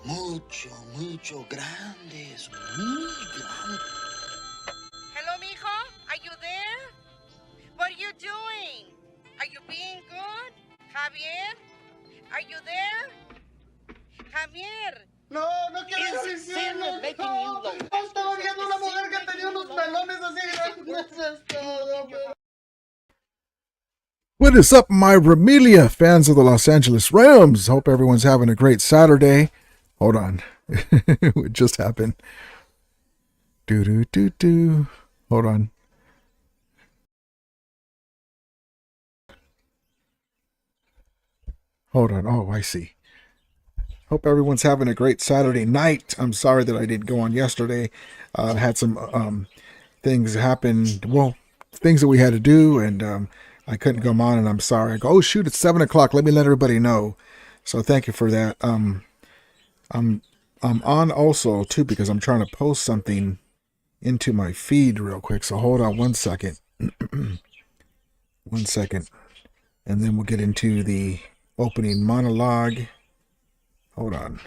mucho grandes, muy grandes. Hello, mijo? Are you there? What are you doing? Are you being good? Javier? Are you there? Javier. No quiero decirlo. No, estaba viendo una mujer que tenía unos melones así grandes. Es todo, pero... What is up, my Ramelia fans of the Los Angeles Rams? Hope everyone's having a great Saturday. Hold on. It just happened. Do. Hold on. Hold on. Oh, I see. Hope everyone's having a great Saturday night. I'm sorry that I didn't go on yesterday. Had some things happen. Well, things that we had to do, and I couldn't come on, and I'm sorry. I go, oh shoot, it's 7 o'clock. Let me let everybody know. So thank you for that. I'm on also too because I'm trying to post something into my feed real quick. So hold on 1 second. 1 second, and then we'll get into the opening monologue. Hold on.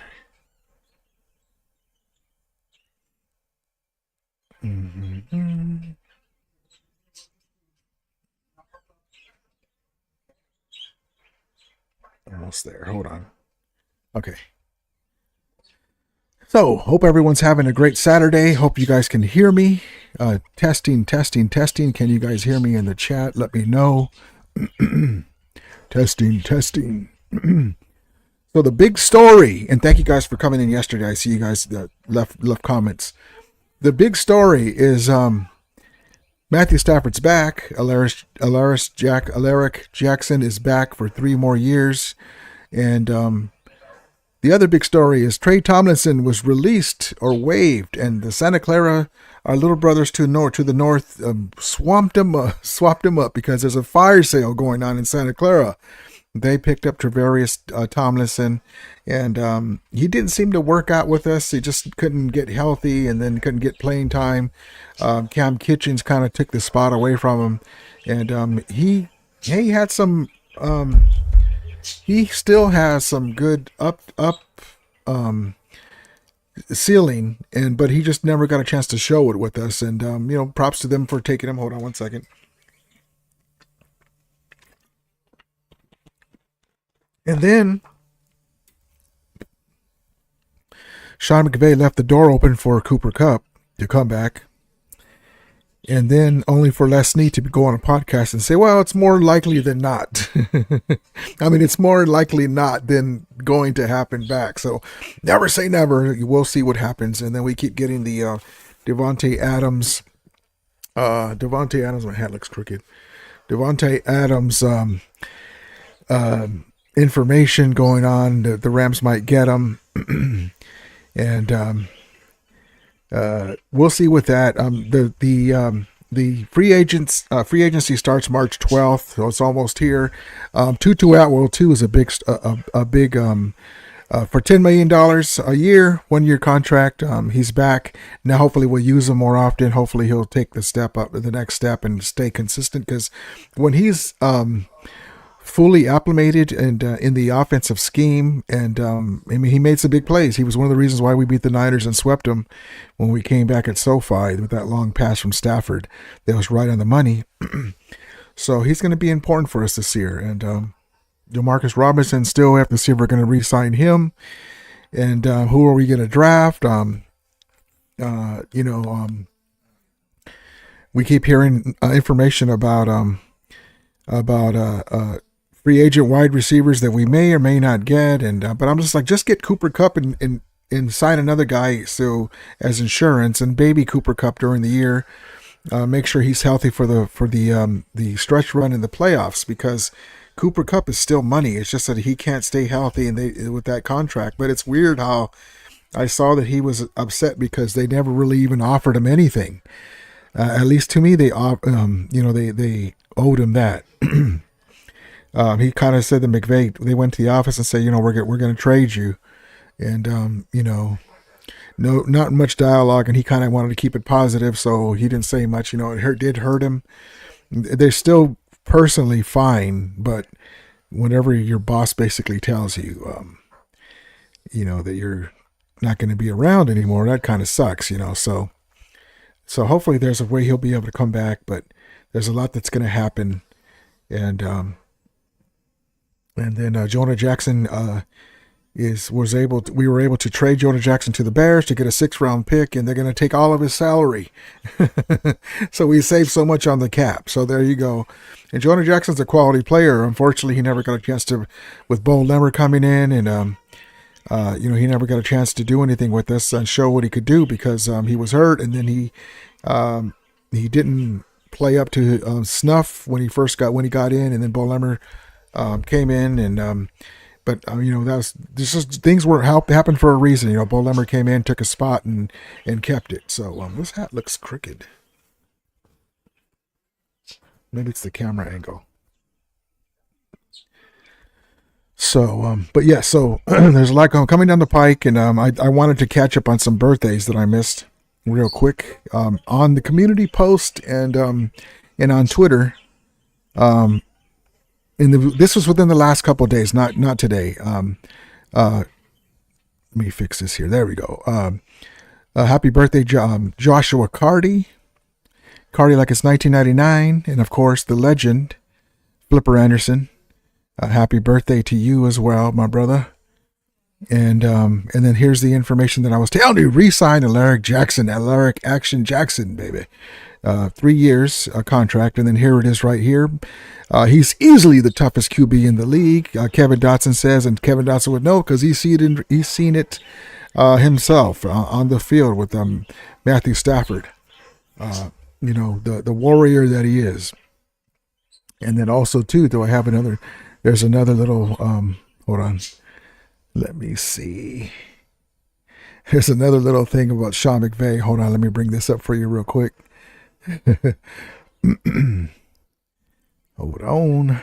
Almost there. Hold on. Okay. So, hope everyone's having a great Saturday. Hope you guys can hear me. Testing. Can you guys hear me in the chat? Let me know. Testing. So the big story, and thank you guys for coming in yesterday. I see you guys that left comments. The big story is Matthew Stafford's back. Alaric Jackson is back for 3 more years. And the other big story is Trey Tomlinson was released or waived, and the Santa Clara, our little brothers to the north, swapped him up because there's a fire sale going on in Santa Clara. They picked up Travarius Tomlinson, and he didn't seem to work out with us. He just couldn't get healthy, and then couldn't get playing time. Cam Kitchens kind of took the spot away from him, and he had some. He still has some good up ceiling, but he just never got a chance to show it with us. And props to them for taking him. Hold on 1 second. And then Sean McVay left the door open for Cooper Kupp to come back. And then only for Les Snead to go on a podcast and say, well, it's more likely than not. I mean, it's more likely not than going to happen back. So never say never. We'll see what happens. And then we keep getting the Devontae Adams. My hat looks crooked. Devontae Adams information going on. The Rams might get him. And we'll see with that. The free agency starts March 12th, so it's almost here. Tutu Atwell too is a big for $10 million a year, 1-year contract. He's back now. Hopefully we'll use him more often. Hopefully he'll take the next step and stay consistent, because when he's fully acclimated and in the offensive scheme, and he made some big plays. He was one of the reasons why we beat the Niners and swept them when we came back at SoFi with that long pass from Stafford that was right on the money. So he's going to be important for us this year. And Demarcus Robinson, still have to see if we're going to re-sign him. And who are we going to draft? We keep hearing information about free agent wide receivers that we may or may not get, but I'm just like, just get Cooper Kupp and sign another guy as insurance, and baby Cooper Kupp during the year. Make sure he's healthy for the stretch run in the playoffs, because Cooper Kupp is still money. It's just that he can't stay healthy with that contract. But it's weird how I saw that he was upset because they never really even offered him anything. At least to me, they owed him that. He kind of said to McVay, they went to the office and said, we're going to trade you. And, not much dialogue. And he kind of wanted to keep it positive, so he didn't say much. It did hurt him. They're still personally fine, but whenever your boss basically tells you, that you're not going to be around anymore. That kind of sucks, you know. So hopefully there's a way he'll be able to come back, but there's a lot that's going to happen. And then Jonah Jackson we were able to trade Jonah Jackson to the Bears to get a 6th-round pick, and they're going to take all of his salary. So we saved so much on the cap. So there you go. And Jonah Jackson's a quality player. Unfortunately, he never got a chance to, with Bo Lemmer coming in, and he never got a chance to do anything with us and show what he could do because he was hurt, and then he didn't play up to snuff when he got in, and then Bo Lemmer came in, and things were happened for a reason. You know, Bo Lemmer came in, took a spot, and kept it. So this hat looks crooked. Maybe it's the camera angle. So, but yeah, so there's a lot coming down the pike, and I wanted to catch up on some birthdays that I missed real quick on the community post and on Twitter. This was within the last couple of days, not today. Let me fix this here. There we go. Happy birthday, Joshua Cardi like it's 1999, and of course the legend Flipper Anderson. Happy birthday to you as well, my brother. And then here's the information that I was telling you. Re-sign Alaric Action Jackson, baby. 3 years contract, and then here it is right here. He's easily the toughest QB in the league. Kevin Dotson says, and Kevin Dotson would know because he's seen it himself on the field with Matthew Stafford. The warrior that he is. And then also too, there's another little, hold on. Let me see. There's another little thing about Sean McVay. Hold on, let me bring this up for you real quick. Hold on.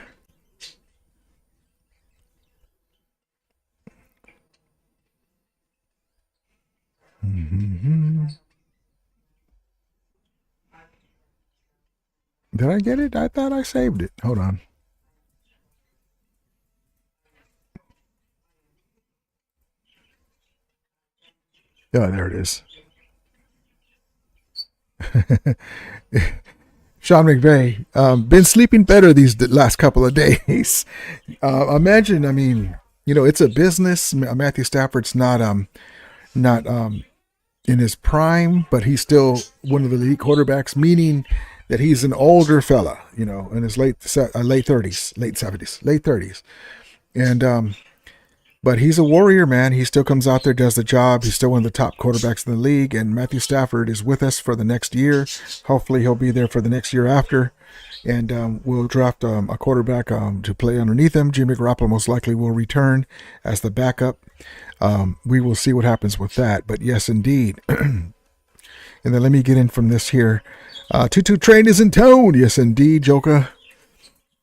Did I get it? I thought I saved it. Hold on. Oh, there it is. Sean McVay, been sleeping better these last couple of days. Imagine, it's a business. Matthew Stafford's not in his prime, but he's still one of the elite quarterbacks, meaning that he's an older fella, in his late 30s, late 70s, late 30s. And, but he's a warrior, man. He still comes out there, does the job. He's still one of the top quarterbacks in the league. And Matthew Stafford is with us for the next year. Hopefully he'll be there for the next year after. And we'll draft a quarterback to play underneath him. Jimmy Garoppolo most likely will return as the backup. We will see what happens with that. But yes, indeed. And then let me get in from this here. Tutu Train is in town. Yes, indeed, Joker.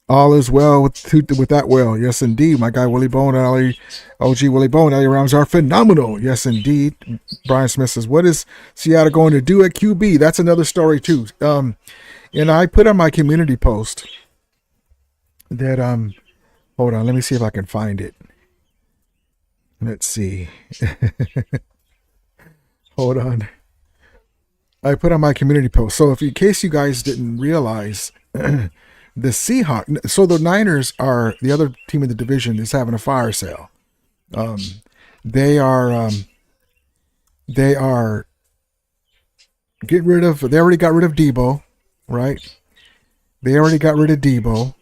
All is well with that well. Yes, indeed. My guy Willie Bone, OG Willie Bone, Ellie Rams are phenomenal. Yes, indeed. Brian Smith says, what is Seattle going to do at QB? That's another story, too. And I put on my community post that, hold on, let me see if I can find it. Let's see. Hold on. I put on my community post. So in case you guys didn't realize, the Seahawks, so the Niners are the other team in the division is having a fire sale. They are getting rid of, they already got rid of Debo, right? They already got rid of Debo.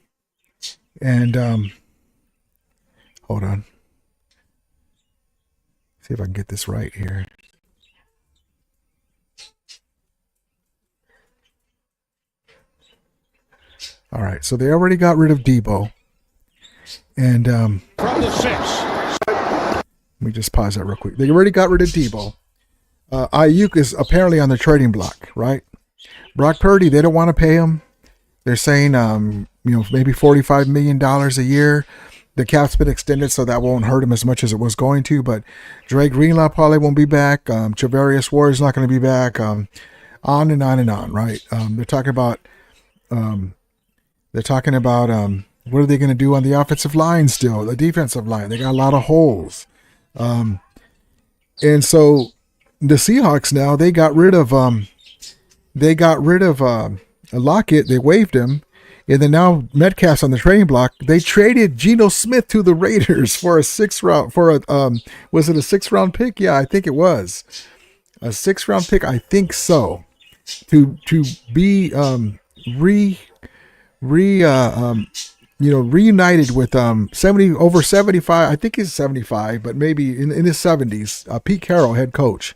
And, hold on. See if I can get this right here. All right, so they already got rid of Debo. And from the 6. Let me just pause that real quick. They already got rid of Debo. Ayuk is apparently on the trading block, right? Brock Purdy, they don't want to pay him. They're saying, maybe $45 million a year. The cap's been extended, so that won't hurt him as much as it was going to. But Dre Greenlaw probably won't be back. Charvarius Ward is not going to be back. On and on and on, right? They're talking about what are they going to do on the offensive line still, the defensive line. They got a lot of holes. And so the Seahawks now, they got rid of Lockett. They waived him. And then now Metcalf's on the trading block. They traded Geno Smith to the Raiders for a 6th round was it a 6th round pick? Yeah, I think it was. A 6th round pick, I think so. To be reunited with 75, I think he's 75, but maybe in his 70s, Pete Carroll, head coach.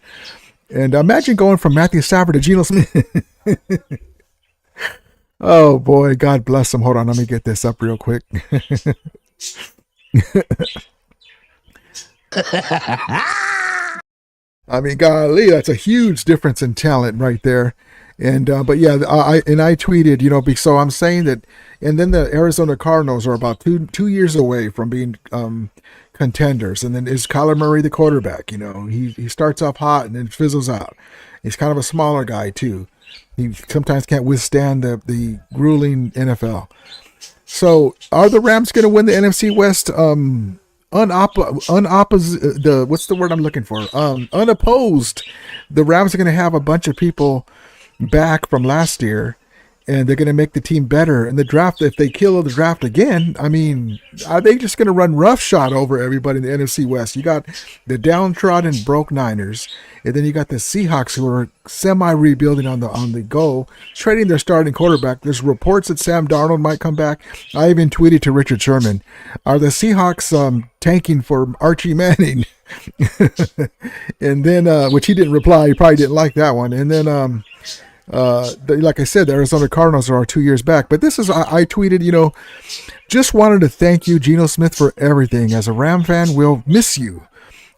And imagine going from Matthew Stafford to Geno Smith. Oh boy, God bless him. Hold on, let me get this up real quick. I mean, golly, that's a huge difference in talent right there. And but yeah, I tweeted, so I'm saying that, and then the Arizona Cardinals are about two years away from being contenders. And then is Kyler Murray the quarterback? He starts off hot and then fizzles out. He's kind of a smaller guy too. He sometimes can't withstand the grueling NFL. So are the Rams going to win the NFC West? What's the word I'm looking for? Unopposed. The Rams are going to have a bunch of people back from last year, and they're going to make the team better. And the draft, if they kill the draft again, I mean, are they just going to run roughshod over everybody in the NFC West? You got the downtrodden, broke Niners, and then you got the Seahawks, who are semi-rebuilding on the go, trading their starting quarterback. There's reports that Sam Darnold might come back. I even tweeted to Richard Sherman, are the Seahawks tanking for Archie Manning? And then, which he didn't reply. He probably didn't like that one. And then, like I said, the Arizona Cardinals are 2 years back. But this is, I tweeted, just wanted to thank you, Geno Smith, for everything. As a Ram fan, we'll miss you.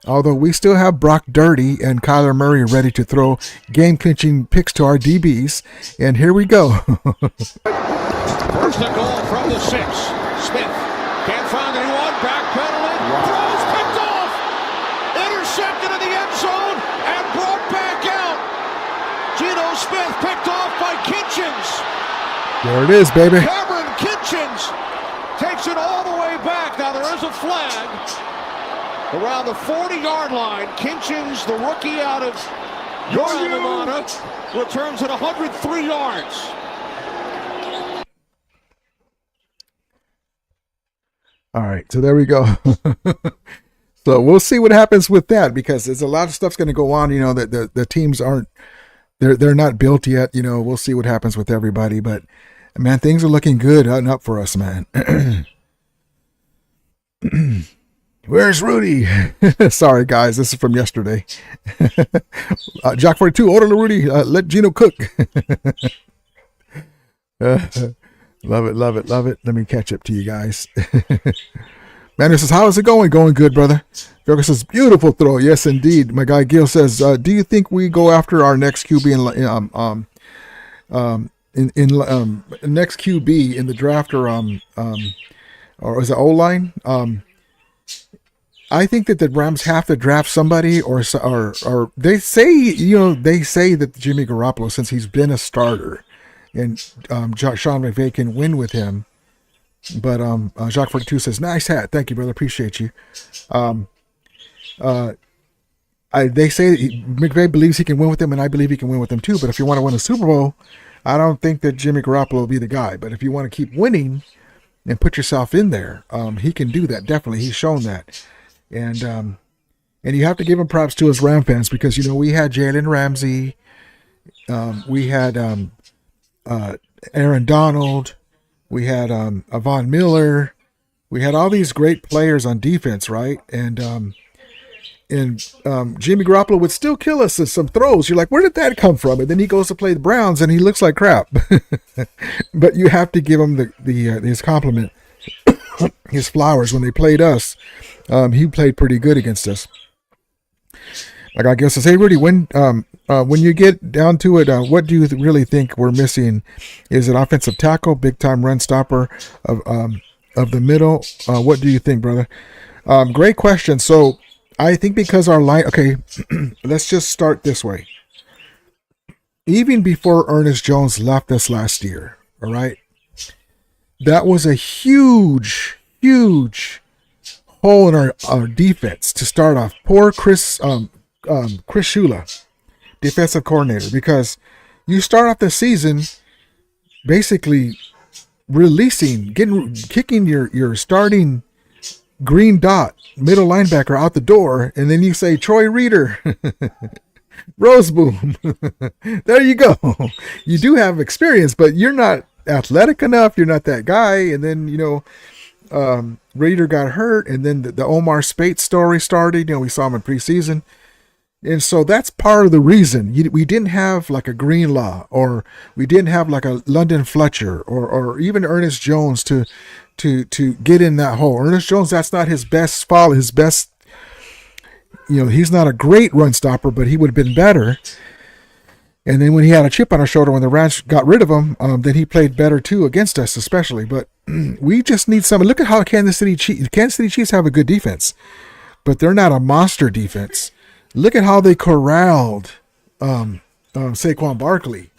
Although we still have Brock Dirty and Kyler Murray ready to throw game-clinching picks to our DBs. And here we go. First and goal from the 6. Smith can't find anyone. Backpedaling. Throws picked off. Intercepted in the end zone and brought back out. Geno Smith picked off by Kitchens. There it is, baby. Cameron Kitchens takes it all the way back. Now there is a flag around the 40-yard line. Kitchens, the rookie out of your alma mater, returns at 103 yards. All right, so there we go. So we'll see what happens with that, because there's a lot of stuff's going to go on. That the teams aren't, they're not built yet. We'll see what happens with everybody. But man, things are looking good and up for us, man. Where's Rudy? Sorry, guys, this is from yesterday. Jack 42, order to Rudy. Let Geno cook. Love it, love it, love it. Let me catch up to you guys. Manu says, how is it going? Going good, brother. Joker says, beautiful throw. Yes, indeed. My guy Gil says, do you think we go after our next QB next QB in the draft, or is it O-line? I think that the Rams have to draft somebody, or they say that Jimmy Garoppolo, since he's been a starter, and Sean McVay can win with him. But Jacques 42 says, nice hat. Thank you, brother. Appreciate you. They say that McVay believes he can win with him, and I believe he can win with them too. But if you want to win a Super Bowl, I don't think that Jimmy Garoppolo will be the guy. But if you want to keep winning and put yourself in there, he can do that. Definitely. He's shown that. And you have to give him props to his Ram fans, because, we had Jalen Ramsey. We had Aaron Donald. We had Von Miller. We had all these great players on defense, right? And Jimmy Garoppolo would still kill us with some throws. You're like, where did that come from? And then he goes to play the Browns, and he looks like crap. But you have to give him his compliment, his flowers. When they played us, he played pretty good against us. Like I guess, hey Rudy, when you get down to it, what do you really think we're missing? Is it offensive tackle, big time run stopper of the middle? What do you think, brother? Great question. So I think because our line, okay, let's just start this way. Even before Ernest Jones left us last year, all right, that was a huge hole in our defense to start off. Poor Chris Chris Shula, defensive coordinator, because you start off the season basically kicking your starting green dot middle linebacker out the door, and then you say Troy Reader, Roseboom. There you go. You do have experience, but you're not athletic enough. You're not that guy. And then Reader got hurt, and then the Omar Speight story started. We saw him in preseason. And so that's part of the reason we didn't have like a Greenlaw, or we didn't have like a London Fletcher, or even Ernest Jones to get in that hole. Ernest Jones, that's not his best fall. His best, he's not a great run stopper, but he would have been better. And then when he had a chip on his shoulder, when the Rams got rid of him, then he played better too against us, especially. But we just need someone. Look at how Kansas City Chiefs have a good defense, but they're not a monster defense. Look at how they corralled Saquon Barkley.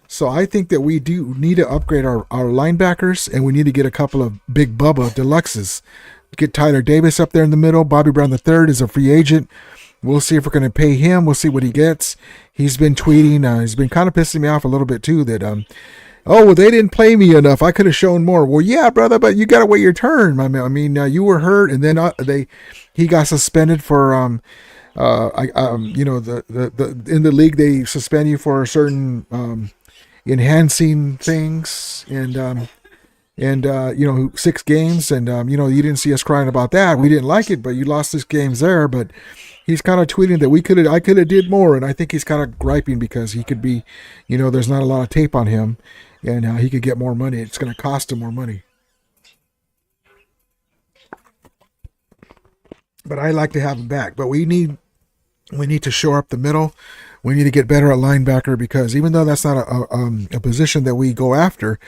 So I think that we do need to upgrade our linebackers, and we need to get a couple of big Bubba deluxes. Get Tyler Davis up there in the middle. Bobby Brown III is a free agent. We'll see if we're going to pay him. We'll see what he gets. He's been tweeting. He's been kind of pissing me off a little bit too that, they didn't play me enough. I could have shown more. Well, yeah, brother, but you got to wait your turn. I mean, you were hurt, and then he got suspended for in the league they suspend you for certain enhancing things, and 6 games, and you didn't see us crying about that. We didn't like it, but you lost 6 games there. But he's kind of tweeting that I could have did more, and I think he's kind of griping because he could be, there's not a lot of tape on him, and he could get more money. It's going to cost him more money. But I like to have him back. But we need to shore up the middle. We need to get better at linebacker, because even though that's not a position that we go after,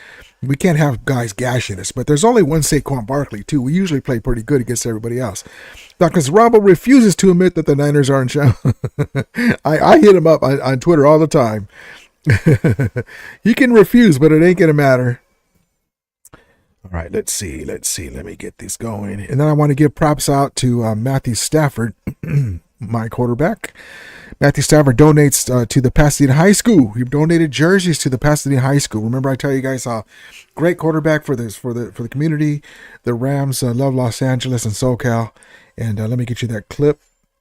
we can't have guys gashing us. But there's only one Saquon Barkley, too. We usually play pretty good against everybody else. Dr. Rambo refuses to admit that the Niners are in shambles. I hit him up on Twitter all the time. He can refuse, but it ain't going to matter. All right, let's see. Let me get this going. And then I want to give props out to Matthew Stafford, my quarterback. Matthew Stafford donates to the Pasadena High School. He donated jerseys to the Pasadena High School. Remember, I tell you guys how great quarterback for the community. The Rams love Los Angeles and SoCal. And let me get you that clip.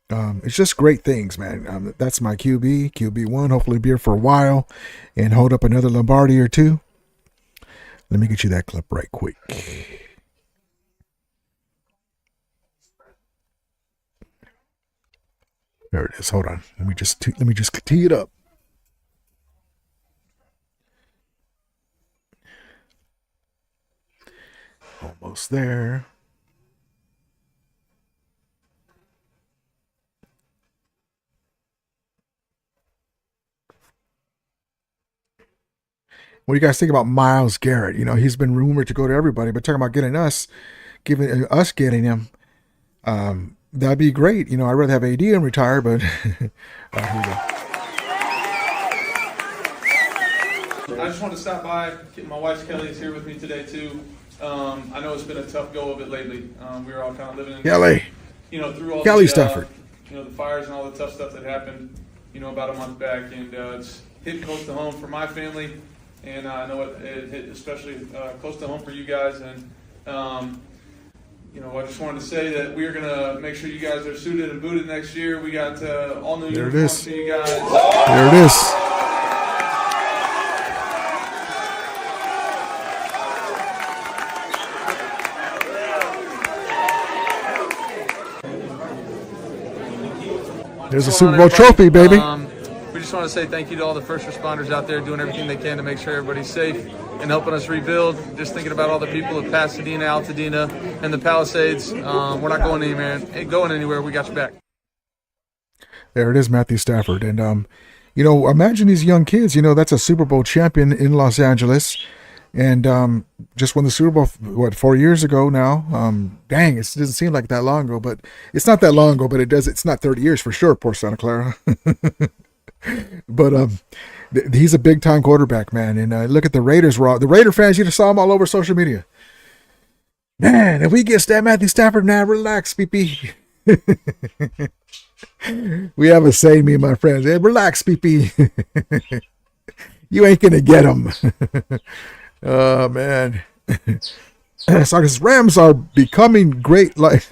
It's just great things, man. That's my QB1. Hopefully be here for a while and hold up another Lombardi or two. Let me get you that clip right quick. There it is. Hold on. Let me just tee it up. Almost there. What do you guys think about Myles Garrett? He's been rumored to go to everybody, but talking about getting him, that'd be great. I'd rather have AD and retire, but here we go. I just want to stop by. My wife Kelly is here with me today too. I know it's been a tough go of it lately. We were all kind of living in Kelly. Through all Kelly the, Stafford. The fires and all the tough stuff that happened, about a month back, and it's hit close to home for my family. And I know it hit especially close to home for you guys. And, I just wanted to say that we're going to make sure you guys are suited and booted next year. We got all new uniforms for you guys. There it is. There's a Super Bowl trophy, baby. We just want to say thank you to all the first responders out there doing everything they can to make sure everybody's safe and helping us rebuild. Just thinking about all the people of Pasadena, Altadena, and the Palisades. We're not going anywhere. We got your back. There it is, Matthew Stafford. And, imagine these young kids. That's a Super Bowl champion in Los Angeles. And just won the Super Bowl, 4 years ago now? Dang, it doesn't seem like that long ago. But it's not that long ago, but it's not 30 years for sure, poor Santa Clara. But he's a big-time quarterback, man. And look at the Raiders. The Raider fans, you just saw him all over social media. Man, if we get Matthew Stafford now, relax, PP. We have a saying, me and my friends. Hey, relax, PP. You ain't gonna get them. Oh man. So his Rams are becoming great. Like,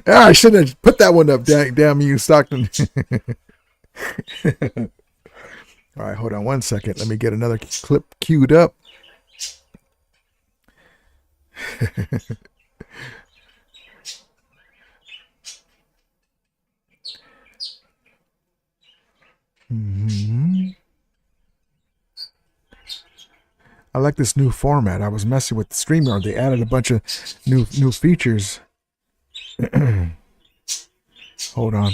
I shouldn't have put that one up. Damn you, Stockton. All right, hold on one second. Let me get another clip queued up. I like this new format. I was messing with the StreamYard. They added a bunch of new features. Hold on.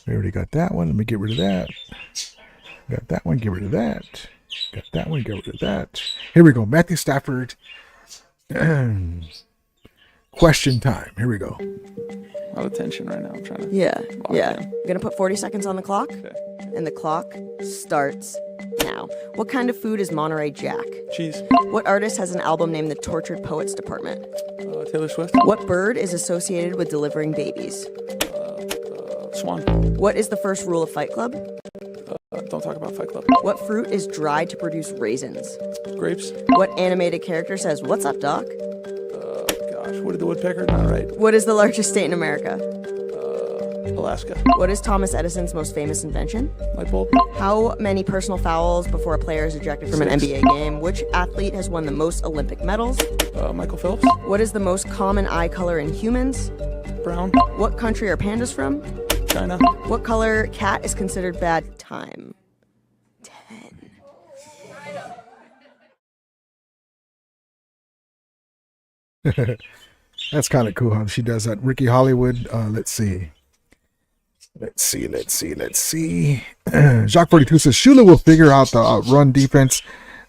We already got that one. Let me get rid of that. Got that one. Get rid of that. Got that one. Get rid of that. Here we go. Matthew Stafford. Question time. Here we go. A lot of tension right now. I'm trying to. Yeah. I'm gonna put 40 seconds on the clock, and the clock starts now. What kind of food is Monterey Jack? Cheese. What artist has an album named The Tortured Poets Department? Taylor Swift. What bird is associated with delivering babies? Swan. What is the first rule of Fight Club? Don't talk about Fight Club. What fruit is dried to produce raisins? Grapes. What animated character says, "What's up, Doc"? Gosh, Woody the Woodpecker? Not right. What is the largest state in America? Alaska. What is Thomas Edison's most famous invention? Light bulb. How many personal fouls before a player is ejected from an NBA game? Which athlete has won the most Olympic medals? Michael Phelps. What is the most common eye color in humans? Brown. What country are pandas from? China. What color cat is considered bad time? 10. That's kind of cool how she does that. Ricky Hollywood. Let's see. Jacques 42 says Shula will figure out the run defense.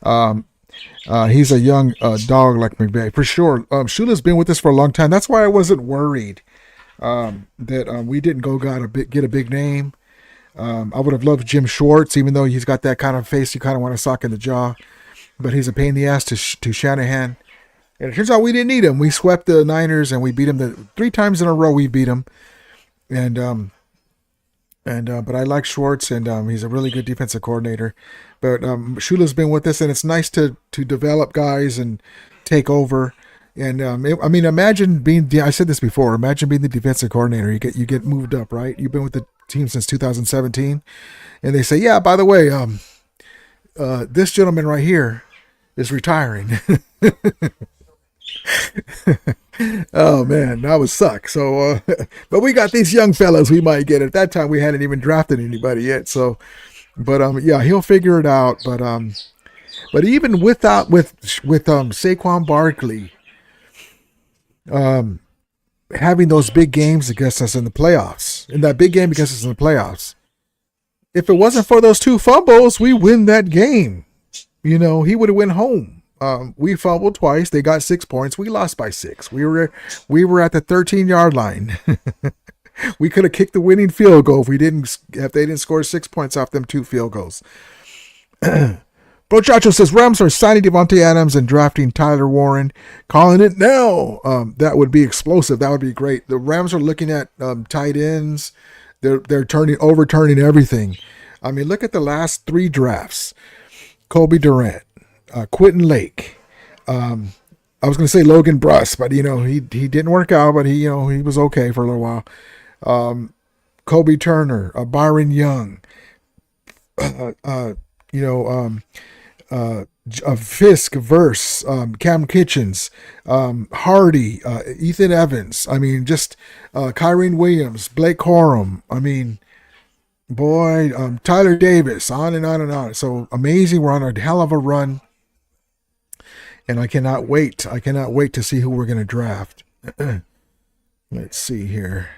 He's a young dog like McVay for sure. Shula's been with us for a long time. That's why I wasn't worried that we didn't get a big name. I would have loved Jim Schwartz, even though he's got that kind of face you kind of want to sock in the jaw. But he's a pain in the ass to Shanahan. And it turns out we didn't need him. We swept the Niners and we beat them 3 times in a row. We beat them, but I like Schwartz, and he's a really good defensive coordinator. But Shula's been with us, and it's nice to develop guys and take over. And imagine being. I said this before. Imagine being the defensive coordinator. You get moved up, right? You've been with the team since 2017, and they say, yeah, by the way, this gentleman right here is retiring. Oh man, that would suck. So, but we got these young fellas we might get. At that time, we hadn't even drafted anybody yet. So, but yeah, he'll figure it out. But even with Saquon Barkley, having those big games against us in the playoffs, in that big game against us in the playoffs, if it wasn't for those 2 fumbles, we win that game. He would have went home. We fumbled twice. They got 6 points. We lost by 6. We were at the 13-yard line. We could have kicked the winning field goal if they didn't score 6 points off them 2 field goals. Bro Chacho says Rams are signing Devontae Adams and drafting Tyler Warren. Calling it now. That would be explosive. That would be great. The Rams are looking at tight ends. They're overturning everything. I mean, look at the last 3 drafts. Kobe Durant. Quentin Lake. I was going to say Logan Bruss, but he didn't work out, but he was okay for a little while. Kobe Turner, Byron Young, Fisk, Verse, Cam Kitchens, Hardy, Ethan Evans. I mean, just Kyrene Williams, Blake Corum. I mean, boy, Tyler Davis, on and on and on. So amazing. We're on a hell of a run. And I cannot wait. I cannot wait to see who we're going to draft. Let's see here.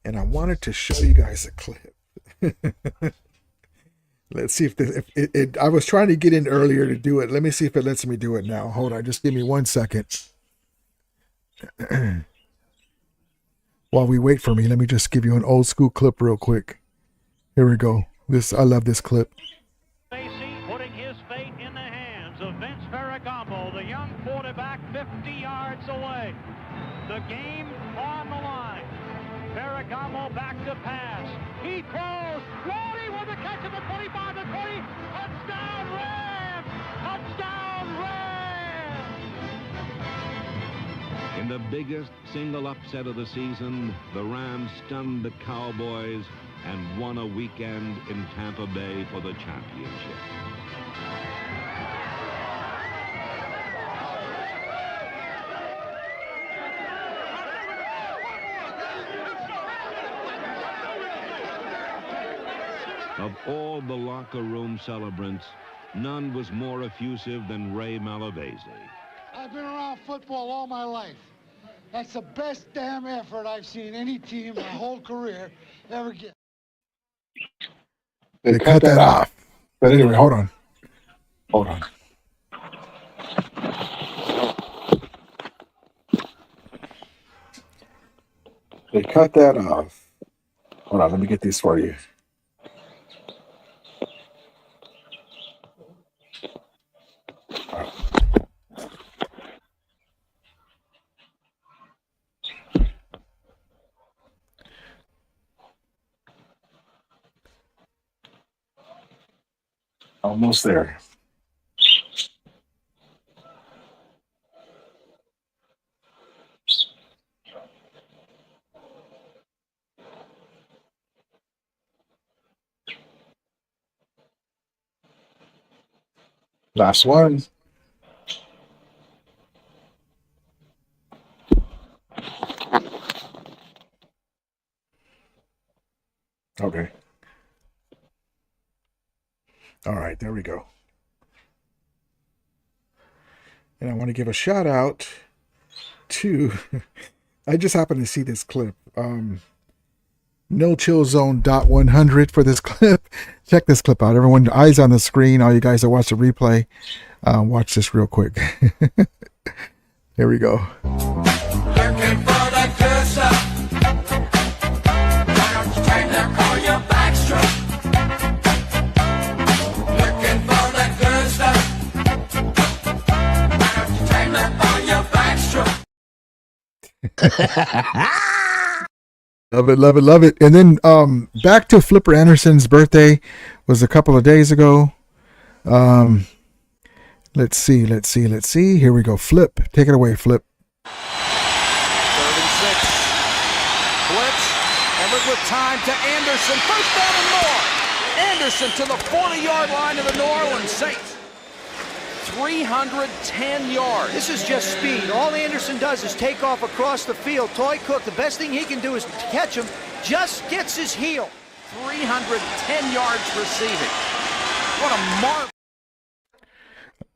And I wanted to show you guys a clip. Let's see if I was trying to get in earlier to do it. Let me see if it lets me do it now. Hold on. Just give me 1 second. While we wait for me, let me just give you an old school clip real quick. Here we go. I love this clip. Putting his fate in the hands of Vince Ferragamo, the young quarterback 50 yards away. 40. Touchdown, Rams! Touchdown, Rams! In the biggest single upset of the season, the Rams stunned the Cowboys and won a weekend in Tampa Bay for the championship. Of all the locker room celebrants, none was more effusive than Ray Malavese. I've been around football all my life. That's the best damn effort I've seen any team my whole career ever get. They cut that off. But anyway, hold on. Hold on. They cut that off. Hold on, let me get these for you. Almost there. Last one. Okay. All right, there we go. And I want to give a shout out to, I just happened to see this clip. No Chill Zone .100 for this clip. Check this clip out. Everyone, eyes on the screen. All you guys that watch the replay, watch this real quick. Here we go. Looking for that good stuff. Why don't you take that on your backstroke? Looking for that good stuff. Why don't you take that on your backstroke? Love it, love it, love it. And then back to Flipper Anderson's birthday was a couple of days ago. Let's see. Here we go. Flip. Take it away, Flip. 3rd and 6. Blitz. Everett with time to Anderson. First down and more. Anderson to the 40-yard line of the New Orleans Saints. 310 yards. This is just speed. All Anderson does is take off across the field. Toy Cook, the best thing he can do is catch him. Just gets his heel. 310 yards receiving. What a mark.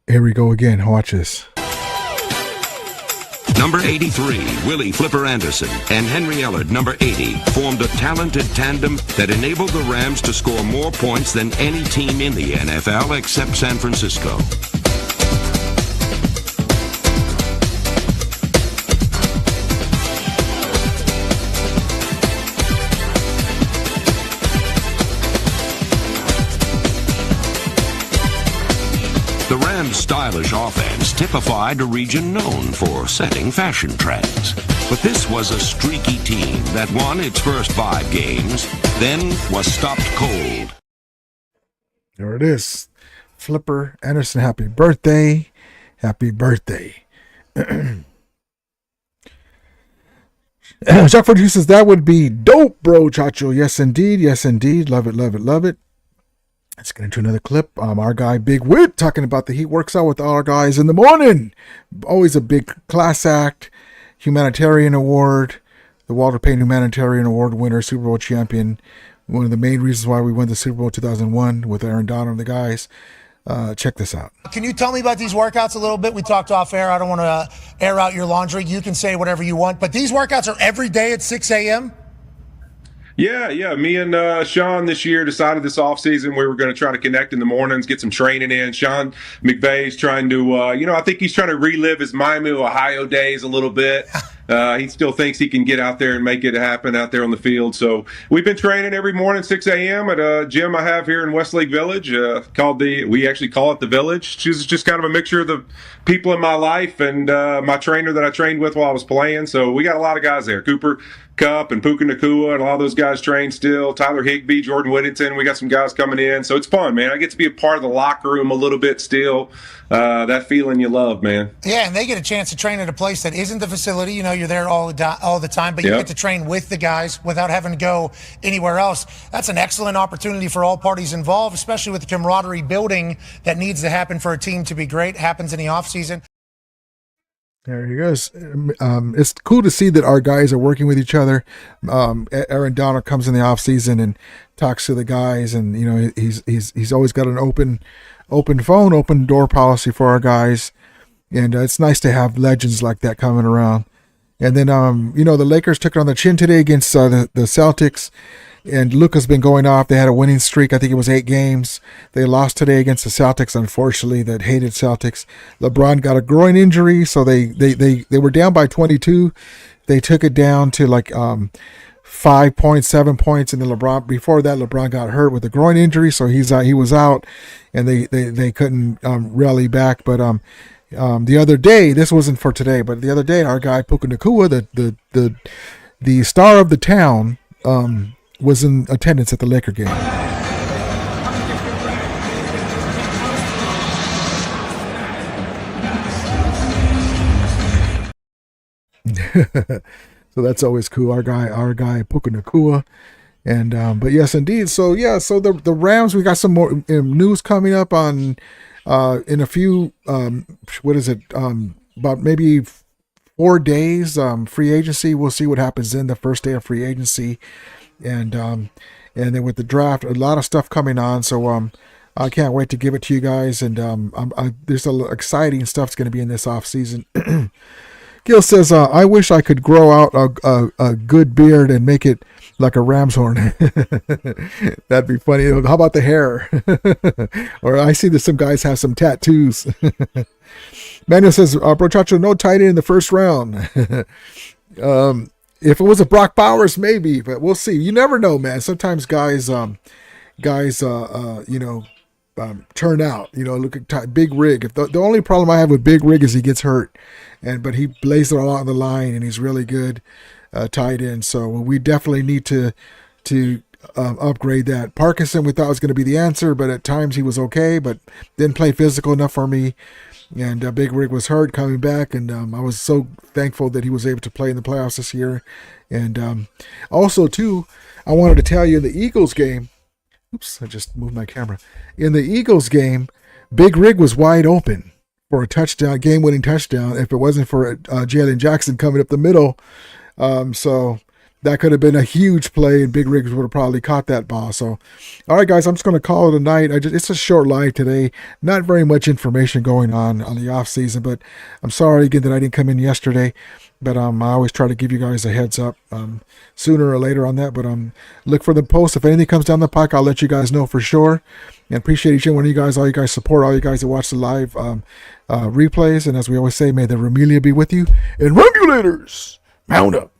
Here we go again. Watch this. Number 83, Willie Flipper Anderson, and Henry Ellard, number 80, formed a talented tandem that enabled the Rams to score more points than any team in the NFL except San Francisco. The Rams' stylish offense typified a region known for setting fashion trends. But this was a streaky team that won its first 5 games, then was stopped cold. There it is. Flipper Anderson, happy birthday. Happy birthday. Jefford says that would be dope, bro, Chacho. Yes, indeed. Yes, indeed. Love it, love it, love it. Let's get into another clip. Our guy Big Wit talking about the Heat works out with our guys in the morning. Always a big class act. Humanitarian award. The Walter Payton Humanitarian Award winner, Super Bowl champion. One of the main reasons why we won the Super Bowl 2001 with Aaron Donald and the guys. Check this out. Can you tell me about these workouts a little bit? We talked off air. I don't want to air out your laundry. You can say whatever you want. But these workouts are every day at 6 a.m.? Yeah. Me and Sean this year decided this offseason we were going to try to connect in the mornings, get some training in. Sean McVay's trying to, I think he's trying to relive his Miami, Ohio days a little bit. He still thinks he can get out there and make it happen out there on the field. So we've been training every morning, 6 a.m. at a gym I have here in Westlake Village, we actually call it The Village. It's just kind of a mixture of the people in my life and my trainer that I trained with while I was playing. So we got a lot of guys there. Cooper Cup and Puka Nakua and all those guys train still. Tyler Higbee, Jordan Whittington. We got some guys coming in. So it's fun, man. I get to be a part of the locker room a little bit still. That feeling you love, man. Yeah, and they get a chance to train at a place that isn't the facility. You know, you're there all the time, but you get to train with the guys without having to go anywhere else. That's an excellent opportunity for all parties involved, especially with the camaraderie building that needs to happen for a team to be great. Happens in the offseason. There he goes. It's cool to see that our guys are working with each other. Aaron Donald comes in the off season and talks to the guys, and you know he's always got an open phone, open door policy for our guys, and it's nice to have legends like that coming around. And then you know, the Lakers took it on the chin today against the Celtics. And Luka's been going off. They had a winning streak. I think it was 8 games. They lost today against the Celtics, unfortunately, that hated Celtics. LeBron got a groin injury, so they were down by 22. They took it down to like 5 points, 7 points, and then before that, LeBron got hurt with a groin injury, so he was out, and they couldn't rally back. But the other day, this wasn't for today, but the other day, our guy Puka Nakua, the star of the town, was in attendance at the Laker game. So that's always cool. Our guy Puka Nakua. And but yes, indeed. So yeah, so the Rams, we got some more news coming up on in a few about maybe 4 days, free agency. We'll see what happens then, the first day of free agency. And then with the draft, a lot of stuff coming on. So I can't wait to give it to you guys. And there's a exciting stuff that's going to be in this off season. Gil says, I wish I could grow out a good beard and make it like a ram's horn. That'd be funny. How about the hair? Or I see that some guys have some tattoos. Manuel says, Brochacho, no tight end in the first round. If it was a Brock Bowers, maybe, but we'll see. You never know, man. Sometimes guys, turn out. You know, look at Big Rig. If the only problem I have with Big Rig is he gets hurt, but he lays it all out on the line, and he's really good tight end. So we definitely need to upgrade that. Parkinson, we thought was going to be the answer, but at times he was okay, but didn't play physical enough for me. And Big Rig was hurt coming back, and I was so thankful that he was able to play in the playoffs this year. And also, too, I wanted to tell you in the Eagles game, oops, I just moved my camera. In the Eagles game, Big Rig was wide open for a touchdown, game-winning touchdown, if it wasn't for Jalen Jackson coming up the middle. So that could have been a huge play, and Big Rigs would have probably caught that ball. So, all right, guys, I'm just going to call it a night. It's a short live today. Not very much information going on the off season, but I'm sorry again that I didn't come in yesterday. But I always try to give you guys a heads up sooner or later on that. But look for the post. If anything comes down the pike, I'll let you guys know for sure. And appreciate each and one of you guys, all you guys support, all you guys that watch the live replays. And as we always say, may the Remelia be with you. And Remulators, mount up.